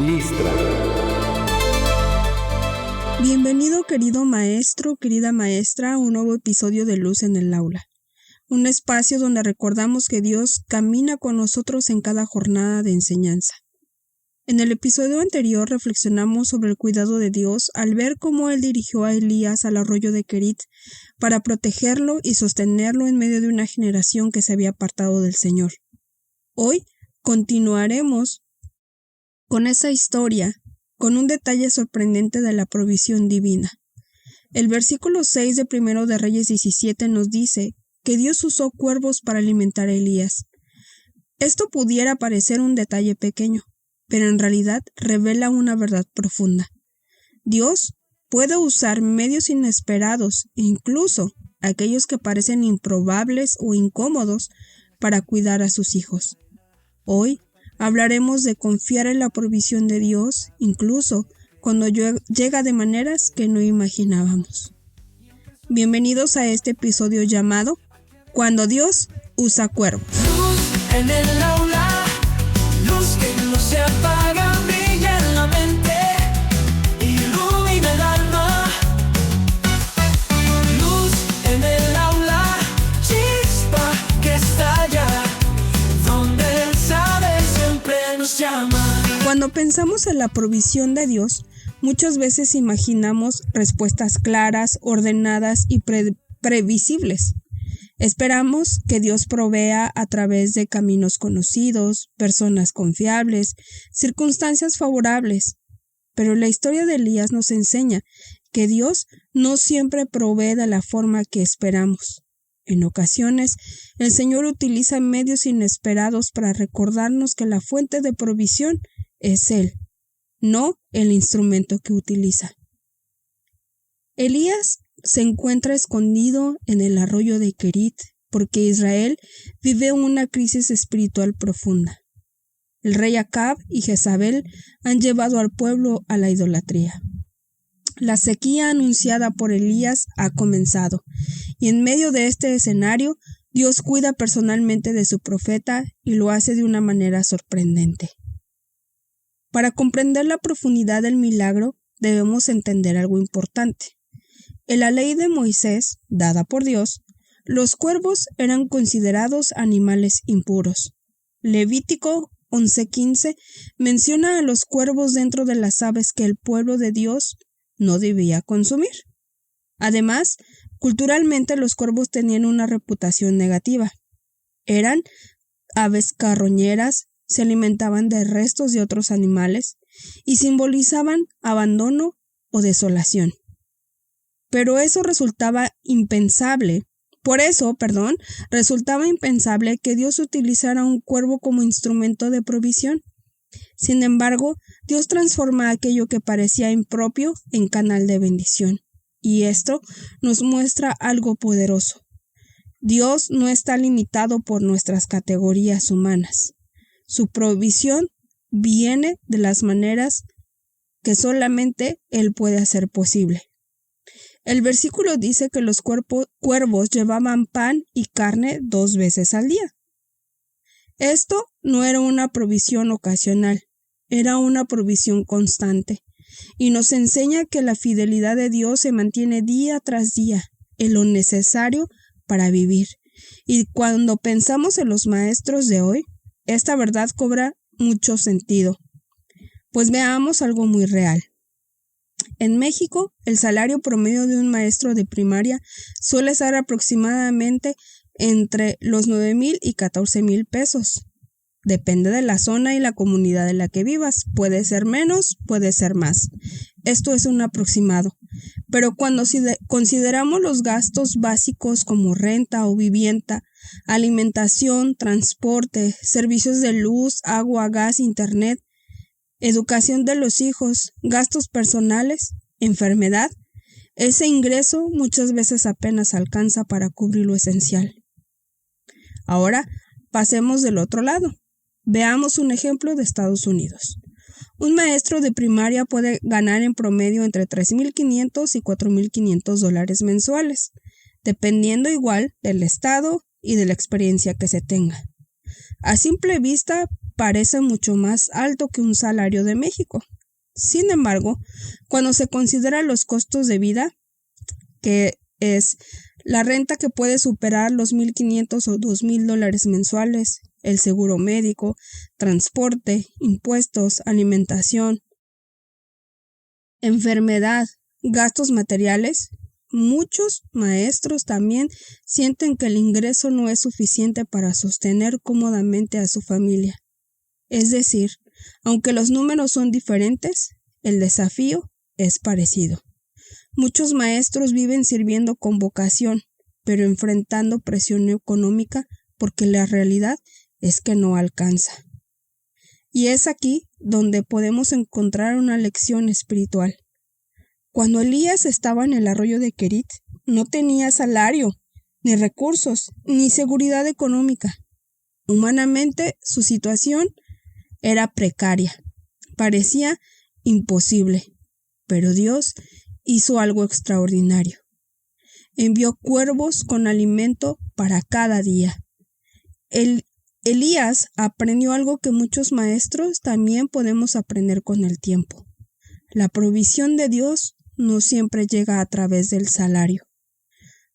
Listra. Bienvenido, querido maestro, querida maestra, a un nuevo episodio de Luz en el Aula. Un espacio donde recordamos que Dios camina con nosotros en cada jornada de enseñanza. En el episodio anterior reflexionamos sobre el cuidado de Dios al ver cómo Él dirigió a Elías al arroyo de Kerit para protegerlo y sostenerlo en medio de una generación que se había apartado del Señor. Hoy continuaremos con esa historia, con un detalle sorprendente de la provisión divina. El versículo 6 de 1 de Reyes 17 nos dice que Dios usó cuervos para alimentar a Elías. Esto pudiera parecer un detalle pequeño, pero en realidad revela una verdad profunda. Dios puede usar medios inesperados, incluso aquellos que parecen improbables o incómodos, para cuidar a sus hijos. Hoy hablaremos de confiar en la provisión de Dios, incluso cuando llega de maneras que no imaginábamos. Bienvenidos a este episodio llamado Cuando Dios usa cuervos. Luz en el aula, luz que no se apaga, brilla en la mente, ilumina el alma. Luz en el aula, chispa que estalla, donde Él sabe siempre nos llama. Cuando pensamos en la provisión de Dios, muchas veces imaginamos respuestas claras, ordenadas y previsibles. Esperamos que Dios provea a través de caminos conocidos, personas confiables, circunstancias favorables. Pero la historia de Elías nos enseña que Dios no siempre provee de la forma que esperamos. En ocasiones, el Señor utiliza medios inesperados para recordarnos que la fuente de provisión es Él, no el instrumento que utiliza. Elías se encuentra escondido en el arroyo de Kerit porque Israel vive una crisis espiritual profunda. El rey Acab y Jezabel han llevado al pueblo a la idolatría. La sequía anunciada por Elías ha comenzado, y en medio de este escenario, Dios cuida personalmente de su profeta y lo hace de una manera sorprendente. Para comprender la profundidad del milagro, debemos entender algo importante. En la ley de Moisés, dada por Dios, los cuervos eran considerados animales impuros. Levítico 11:15 menciona a los cuervos dentro de las aves que el pueblo de Dios no debía consumir. Además, culturalmente los cuervos tenían una reputación negativa. Eran aves carroñeras, se alimentaban de restos de otros animales y simbolizaban abandono o desolación. Pero eso resultaba impensable. Por eso, resultaba impensable que Dios utilizara un cuervo como instrumento de provisión. Sin embargo, Dios transforma aquello que parecía impropio en canal de bendición. Y esto nos muestra algo poderoso. Dios no está limitado por nuestras categorías humanas. Su provisión viene de las maneras que solamente Él puede hacer posible. El versículo dice que los cuervos llevaban pan y carne 2 veces al día. Esto no era una provisión ocasional, era una provisión constante, y nos enseña que la fidelidad de Dios se mantiene día tras día, en lo necesario para vivir. Y cuando pensamos en los maestros de hoy, esta verdad cobra mucho sentido. Pues veamos algo muy real. En México, el salario promedio de un maestro de primaria suele ser aproximadamente entre los 9,000 y 14,000 pesos. Depende de la zona y la comunidad en la que vivas. Puede ser menos, puede ser más. Esto es un aproximado. Pero cuando consideramos los gastos básicos como renta o vivienda, alimentación, transporte, servicios de luz, agua, gas, internet, educación de los hijos, gastos personales, enfermedad, ese ingreso muchas veces apenas alcanza para cubrir lo esencial. Ahora, pasemos del otro lado. Veamos un ejemplo de Estados Unidos. Un maestro de primaria puede ganar en promedio entre $3,500 y $4,500 mensuales, dependiendo igual del estado y de la experiencia que se tenga. A simple vista parece mucho más alto que un salario de México. Sin embargo, cuando se consideran los costos de vida, que es la renta que puede superar los $1,500 o $2,000 mensuales, el seguro médico, transporte, impuestos, alimentación, enfermedad, gastos materiales, muchos maestros también sienten que el ingreso no es suficiente para sostener cómodamente a su familia. Es decir, aunque los números son diferentes, el desafío es parecido. Muchos maestros viven sirviendo con vocación, pero enfrentando presión económica porque la realidad es que no alcanza. Y es aquí donde podemos encontrar una lección espiritual. Cuando Elías estaba en el arroyo de Querit, no tenía salario, ni recursos, ni seguridad económica. Humanamente, su situación era precaria. Parecía imposible, pero Dios hizo algo extraordinario. Envió cuervos con alimento para cada día. Elías aprendió algo que muchos maestros también podemos aprender con el tiempo. La provisión de Dios no siempre llega a través del salario.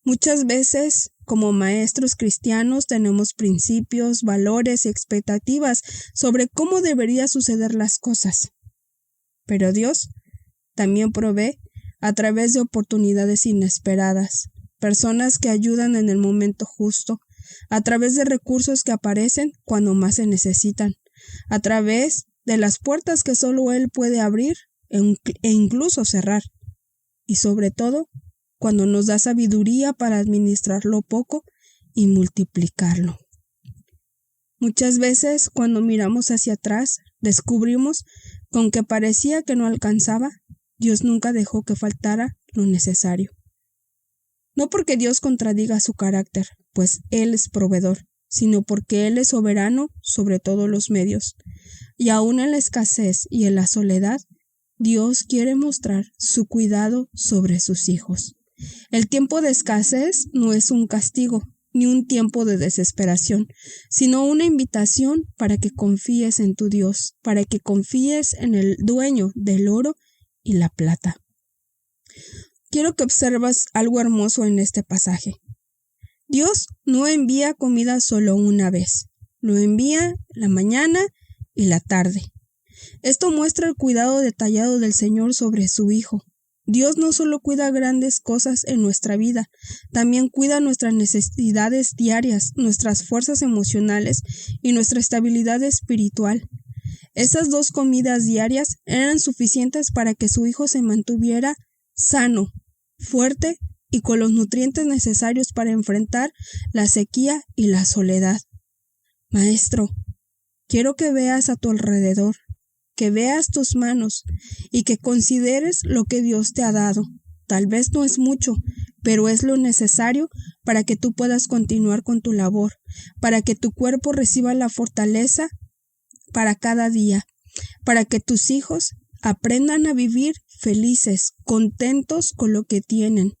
Muchas veces, como maestros cristianos, tenemos principios, valores y expectativas sobre cómo deberían suceder las cosas. Pero Dios también provee a través de oportunidades inesperadas, personas que ayudan en el momento justo, a través de recursos que aparecen cuando más se necesitan, a través de las puertas que solo Él puede abrir e incluso cerrar, y sobre todo cuando nos da sabiduría para administrar lo poco y multiplicarlo. Muchas veces cuando miramos hacia atrás, descubrimos que aunque parecía que no alcanzaba, Dios nunca dejó que faltara lo necesario. No porque Dios contradiga su carácter, pues Él es proveedor, sino porque Él es soberano sobre todos los medios. Y aún en la escasez y en la soledad, Dios quiere mostrar su cuidado sobre sus hijos. El tiempo de escasez no es un castigo, ni un tiempo de desesperación, sino una invitación para que confíes en tu Dios, para que confíes en el dueño del oro y la plata. Quiero que observes algo hermoso en este pasaje. Dios no envía comida solo una vez, lo envía la mañana y la tarde. Esto muestra el cuidado detallado del Señor sobre su Hijo. Dios no solo cuida grandes cosas en nuestra vida, también cuida nuestras necesidades diarias, nuestras fuerzas emocionales y nuestra estabilidad espiritual. Esas 2 comidas diarias eran suficientes para que su Hijo se mantuviera sano, fuerte y con los nutrientes necesarios para enfrentar la sequía y la soledad. Maestro, quiero que veas a tu alrededor, que veas tus manos y que consideres lo que Dios te ha dado. Tal vez no es mucho, pero es lo necesario para que tú puedas continuar con tu labor, para que tu cuerpo reciba la fortaleza para cada día, para que tus hijos aprendan a vivir felices, contentos con lo que tienen.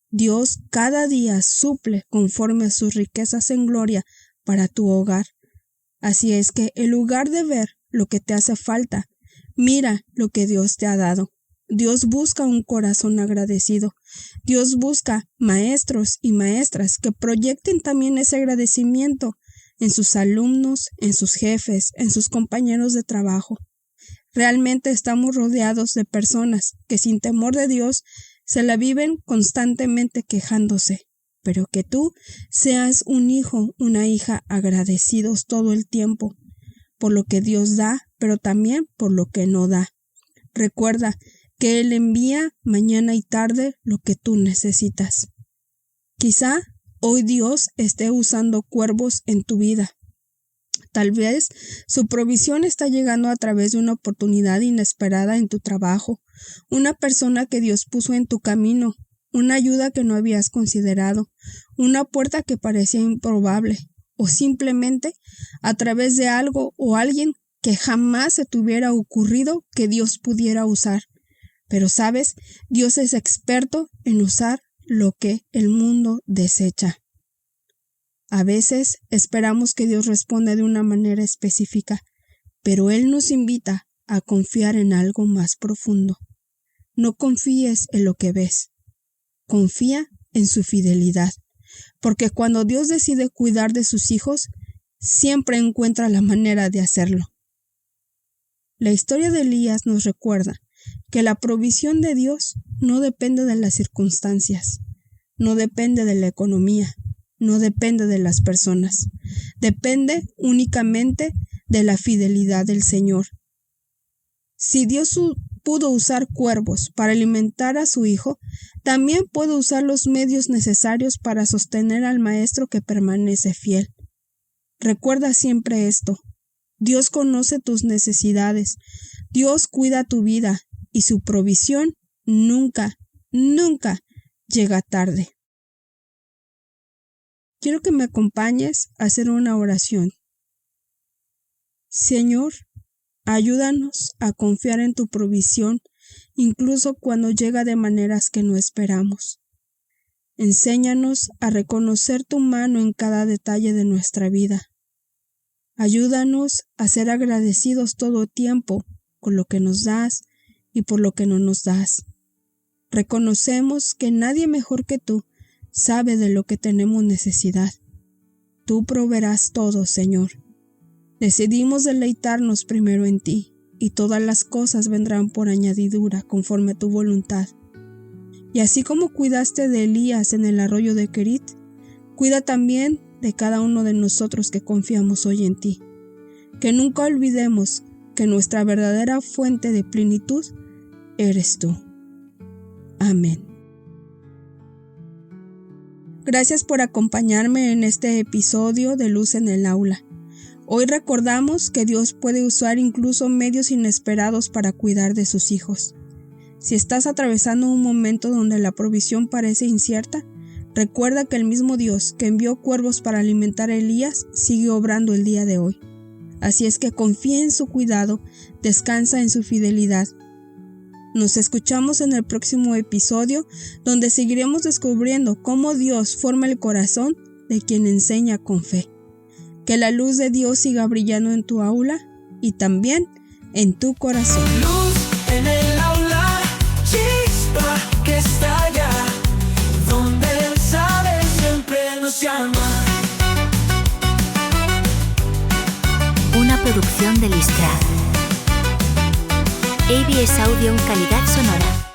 Dios cada día suple conforme a sus riquezas en gloria para tu hogar. Así es que en lugar de ver lo que te hace falta, mira lo que Dios te ha dado. Dios busca un corazón agradecido. Dios busca maestros y maestras que proyecten también ese agradecimiento en sus alumnos, en sus jefes, en sus compañeros de trabajo. Realmente estamos rodeados de personas que sin temor de Dios se la viven constantemente quejándose, pero que tú seas un hijo, una hija agradecidos todo el tiempo por lo que Dios da, pero también por lo que no da. Recuerda que Él envía mañana y tarde lo que tú necesitas. Quizá hoy Dios esté usando cuervos en tu vida. Tal vez su provisión está llegando a través de una oportunidad inesperada en tu trabajo, una persona que Dios puso en tu camino, una ayuda que no habías considerado, una puerta que parecía improbable, o simplemente a través de algo o alguien que jamás se te hubiera ocurrido que Dios pudiera usar. Pero sabes, Dios es experto en usar lo que el mundo desecha. A veces esperamos que Dios responda de una manera específica, pero Él nos invita a confiar en algo más profundo. No confíes en lo que ves, confía en su fidelidad, porque cuando Dios decide cuidar de sus hijos, siempre encuentra la manera de hacerlo. La historia de Elías nos recuerda que la provisión de Dios no depende de las circunstancias, no depende de la economía, no depende de las personas, depende únicamente de la fidelidad del Señor. Si Dios pudo usar cuervos para alimentar a su hijo, también puede usar los medios necesarios para sostener al maestro que permanece fiel. Recuerda siempre esto: Dios conoce tus necesidades, Dios cuida tu vida y su provisión nunca llega tarde. Quiero que me acompañes a hacer una oración. Señor, ayúdanos a confiar en tu provisión, incluso cuando llega de maneras que no esperamos. Enséñanos a reconocer tu mano en cada detalle de nuestra vida. Ayúdanos a ser agradecidos todo tiempo con lo que nos das y por lo que no nos das. Reconocemos que nadie mejor que tú sabe de lo que tenemos necesidad. Tú proveerás todo, Señor. Decidimos deleitarnos primero en ti, y todas las cosas vendrán por añadidura conforme a tu voluntad. Y así como cuidaste de Elías en el arroyo de Querit, cuida también de cada uno de nosotros que confiamos hoy en ti. Que nunca olvidemos que nuestra verdadera fuente de plenitud eres tú. Amén. Gracias por acompañarme en este episodio de Luz en el Aula. Hoy recordamos que Dios puede usar incluso medios inesperados para cuidar de sus hijos. Si estás atravesando un momento donde la provisión parece incierta, recuerda que el mismo Dios que envió cuervos para alimentar a Elías sigue obrando el día de hoy. Así es que confía en su cuidado, descansa en su fidelidad. Nos escuchamos en el próximo episodio, donde seguiremos descubriendo cómo Dios forma el corazón de quien enseña con fe. Que la luz de Dios siga brillando en tu aula y también en tu corazón. Luz en el aula, chispa que estalla, donde Él sabe siempre nos llama. Una producción de Listrat. ABS Audio en calidad sonora.